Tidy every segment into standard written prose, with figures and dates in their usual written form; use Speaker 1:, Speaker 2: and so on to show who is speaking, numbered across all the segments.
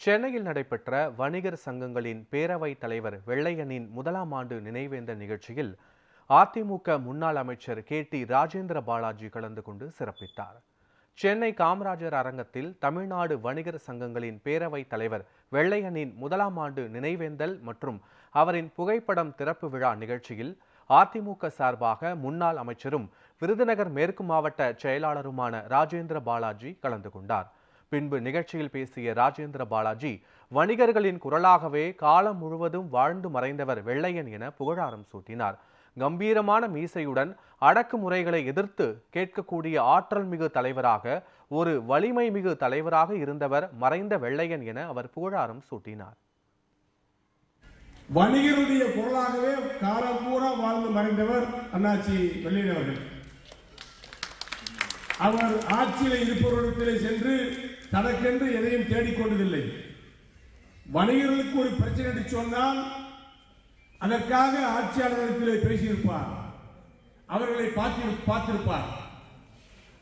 Speaker 1: சென்னையில் நடைபெற்ற வணிகர் சங்கங்களின் பேரவைத் தலைவர் வெள்ளையனின் முதலாம் ஆண்டு நினைவேந்தல் நிகழ்ச்சியில் அதிமுக முன்னாள் அமைச்சர் KT ராஜேந்திர பாலாஜி கலந்து கொண்டு சிறப்பித்தார். சென்னை காமராஜர் அரங்கத்தில் தமிழ்நாடு வணிகர் சங்கங்களின் பேரவைத் தலைவர் வெள்ளையனின் முதலாம் ஆண்டு நினைவேந்தல் மற்றும் அவரின் புகைப்படம் திறப்பு விழா நிகழ்ச்சியில் அதிமுக சார்பாக முன்னாள் அமைச்சரும் விருதுநகர் மேற்கு மாவட்ட செயலாளருமான ராஜேந்திர பாலாஜி கலந்து கொண்டார். பின்பு நிகழ்ச்சியில் பேசிய ராஜேந்திர பாலாஜி, வணிகர்களின் குரலாகவே காலம் முழுவதும் வாழ்ந்து மறைந்தவர் வெள்ளையன் என புகழாரம் சூட்டினார். கம்பீரமான மீசையுடன் அடக்குமுறைகளை எதிர்த்து கேட்கக்கூடிய ஆற்றல் மிகு தலைவராக, ஒரு வலிமை மிகு தலைவராக இருந்தவர் மறைந்த வெள்ளையன் என அவர் புகழாரம் சூட்டினார்.
Speaker 2: வணிகருடைய குரலாகவே காலம் பூரா வாழ்ந்து மறைந்தவர் அண்ணாச்சி வெள்ளையன் அவர்கள். அவர் ஆட்சியில் இருப்பவரிடத்திலே சென்று தனக்கென்று எதையும் தேடிக்கொண்டதில்லை. வணிகர்களுக்கு ஒரு பிரச்சனை என்று சொன்னால் அதற்காக ஆட்சியாளர்களிடத்திலே பேசியிருப்பார், அவர்களை பார்த்திருப்பார்.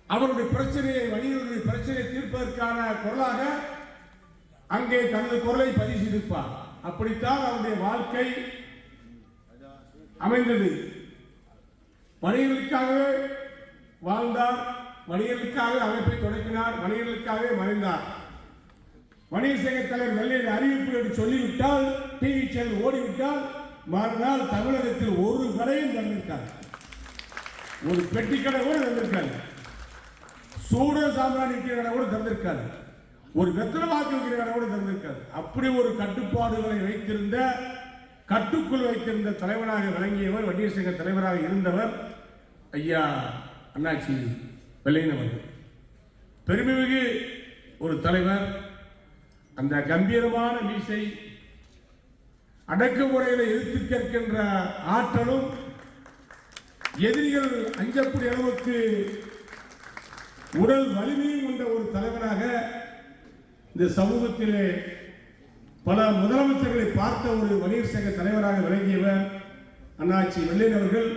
Speaker 2: அவருடைய பிரச்சனையை, வணிகர்களுடைய பிரச்சனையை தீர்ப்பதற்கான குரலாக அங்கே தனது குரலை பதிவு செய்திருப்பார். அப்படித்தான் அவருடைய வாழ்க்கை அமைந்தது. வணிகர்களுக்காகவே வாழ்ந்தார், வணிகர்களுக்காக அமைப்பை தொடங்கினார், வணிகர்களுக்காகவே மறைந்தார். வணிகர் சங்க தலைவர் வெள்ளையன் அறிவிப்பு என்று சொல்லிவிட்டால், டிவி சேனல் ஓடிவிட்டால், மறுநாள் தமிழகத்தில் ஒரு கடையும் தந்திருக்காரு, ஒரு பெட்டி கடை கூட தந்திருக்காரு, சூட சாம்பிராணி விற்கிற கடை கூட தந்திருக்காரு, ஒரு வெத்தனவாக்கு விற்கிற கடை கூட தந்திருக்காரு. அப்படி ஒரு கட்டுப்பாடுகளை வைத்திருந்த, கட்டுக்குள் வைத்திருந்த தலைவராக விளங்கியவர், வணிகர் சங்க தலைவராக இருந்தவர் ஐயா அண்ணாச்சி வெள்ளையன் அவர்கள். பெருமைமிகு ஒரு தலைவர். அந்த கம்பீரமான மீசை, அடக்குமுறைகளை எதிர்த்து கேட்கின்ற ஆற்றலும், எதிரிகள் அஞ்சக்கூடிய அளவுக்கு உடல் வலிமையும் கொண்ட ஒரு தலைவராக இந்த சமூகத்திலே பல முதலமைச்சர்களை பார்த்த ஒரு வணிகர் சங்க தலைவராக விளங்கியவர் அண்ணாச்சி வெள்ளையன் அவர்கள்.